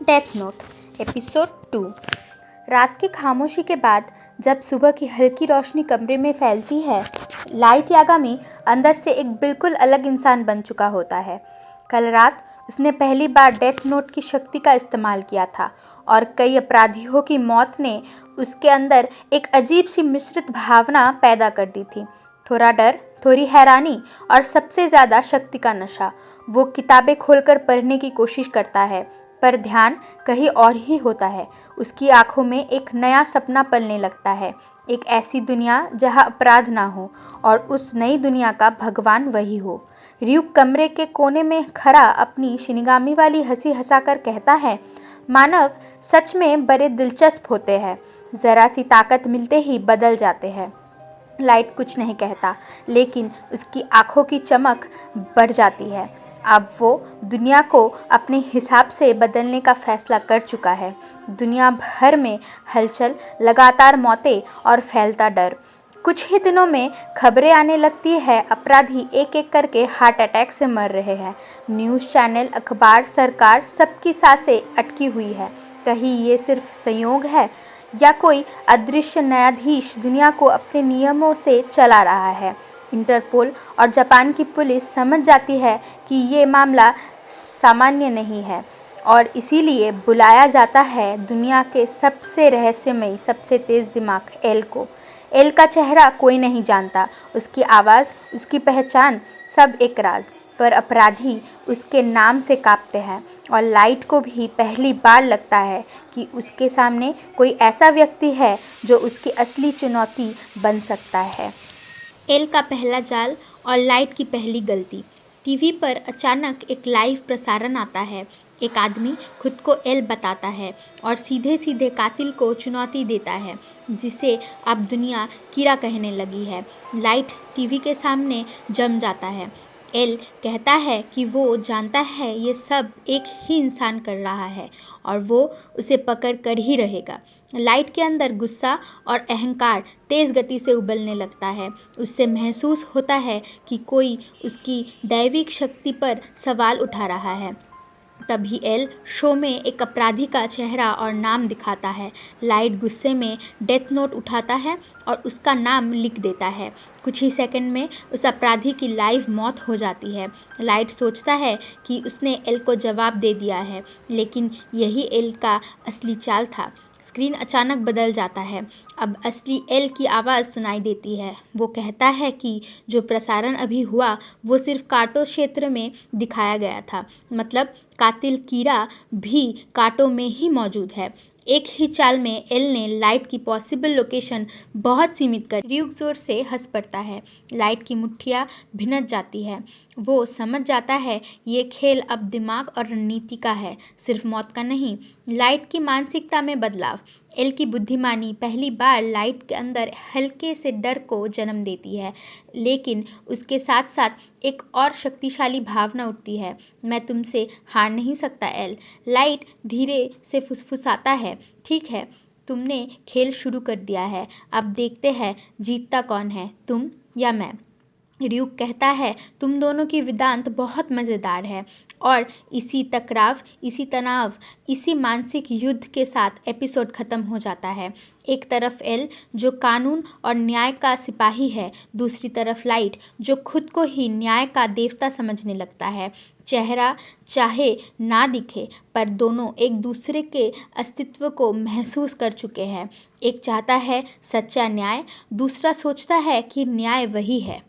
Death note episode 2। रात की खामोशी के बाद जब सुबह की हल्की रोशनी कमरे में फैलती है, लाइट यागामी अंदर से एक बिल्कुल अलग इंसान बन चुका होता है। कल रात उसने पहली बार डेथ नोट की शक्ति का इस्तेमाल किया था और कई अपराधियों की मौत ने उसके अंदर एक अजीब सी मिश्रित भावना पैदा कर दी थी। थोड़ा डर, थोड़ी हैरानी और सबसे ज़्यादा शक्ति का नशा। वो किताबें खोलकर पढ़ने की कोशिश करता है, पर ध्यान कहीं और ही होता है। उसकी आंखों में एक नया सपना पलने लगता है, एक ऐसी दुनिया जहां अपराध ना हो और उस नई दुनिया का भगवान वही हो। र्यूक कमरे के कोने में खड़ा अपनी शिनिगामी वाली हंसी हंसाकर कहता है, मानव सच में बड़े दिलचस्प होते हैं, जरा सी ताकत मिलते ही बदल जाते हैं। लाइट कुछ नहीं कहता, लेकिन उसकी आंखों की चमक बढ़ जाती है। अब वो दुनिया को अपने हिसाब से बदलने का फैसला कर चुका है। दुनिया भर में हलचल, लगातार मौतें और फैलता डर। कुछ ही दिनों में खबरें आने लगती है, अपराधी एक एक करके हार्ट अटैक से मर रहे हैं। न्यूज़ चैनल, अखबार, सरकार, सबकी सांसें अटकी हुई है। कहीं ये सिर्फ संयोग है या कोई अदृश्य न्यायाधीश दुनिया को अपने नियमों से चला रहा है। इंटरपोल और जापान की पुलिस समझ जाती है कि ये मामला सामान्य नहीं है और इसीलिए बुलाया जाता है दुनिया के सबसे रहस्यमयी, सबसे तेज़ दिमाग एल को। एल का चेहरा कोई नहीं जानता, उसकी आवाज़, उसकी पहचान, सब एक राज। पर अपराधी उसके नाम से कांपते हैं और लाइट को भी पहली बार लगता है कि उसके सामने कोई ऐसा व्यक्ति है जो उसकी असली चुनौती बन सकता है। एल का पहला जाल और लाइट की पहली गलती। टीवी पर अचानक एक लाइव प्रसारण आता है। एक आदमी खुद को एल बताता है और सीधे सीधे कातिल को चुनौती देता है, जिसे अब दुनिया कीड़ा कहने लगी है। लाइट टीवी के सामने जम जाता है। एल कहता है कि वो जानता है ये सब एक ही इंसान कर रहा है और वो उसे पकड़ कर ही रहेगा। लाइट के अंदर गुस्सा और अहंकार तेज़ गति से उबलने लगता है। उससे महसूस होता है कि कोई उसकी दैविक शक्ति पर सवाल उठा रहा है। तभी एल शो में एक अपराधी का चेहरा और नाम दिखाता है। लाइट गुस्से में डेथ नोट उठाता है और उसका नाम लिख देता है। कुछ ही सेकंड में उस अपराधी की लाइव मौत हो जाती है। लाइट सोचता है कि उसने एल को जवाब दे दिया है, लेकिन यही एल का असली चाल था। स्क्रीन अचानक बदल जाता है। अब असली एल की आवाज़ सुनाई देती है। वो कहता है कि जो प्रसारण अभी हुआ वो सिर्फ कांटो क्षेत्र में दिखाया गया था, मतलब कातिल कीड़ा भी कांटो में ही मौजूद है। एक ही चाल में एल ने लाइट की पॉसिबल लोकेशन बहुत सीमित कर। र्यूक जोर से हंस पड़ता है। लाइट की मुट्ठियाँ भिनक जाती है। वो समझ जाता है ये खेल अब दिमाग और रणनीति का है, सिर्फ मौत का नहीं। लाइट की मानसिकता में बदलाव। एल की बुद्धिमानी पहली बार लाइट के अंदर हल्के से डर को जन्म देती है, लेकिन उसके साथ साथ एक और शक्तिशाली भावना उठती है, मैं तुमसे हार नहीं सकता एल। लाइट धीरे से फुसफुसाता है, ठीक है, तुमने खेल शुरू कर दिया है, अब देखते हैं जीतता कौन है, तुम या मैं। र्यूक कहता है, तुम दोनों की वेदांत बहुत मज़ेदार है। और इसी टकराव, इसी तनाव, इसी मानसिक युद्ध के साथ एपिसोड ख़त्म हो जाता है। एक तरफ एल जो कानून और न्याय का सिपाही है, दूसरी तरफ लाइट जो खुद को ही न्याय का देवता समझने लगता है। चेहरा चाहे ना दिखे, पर दोनों एक दूसरे के अस्तित्व को महसूस कर चुके हैं। एक चाहता है सच्चा न्याय, दूसरा सोचता है कि न्याय वही है।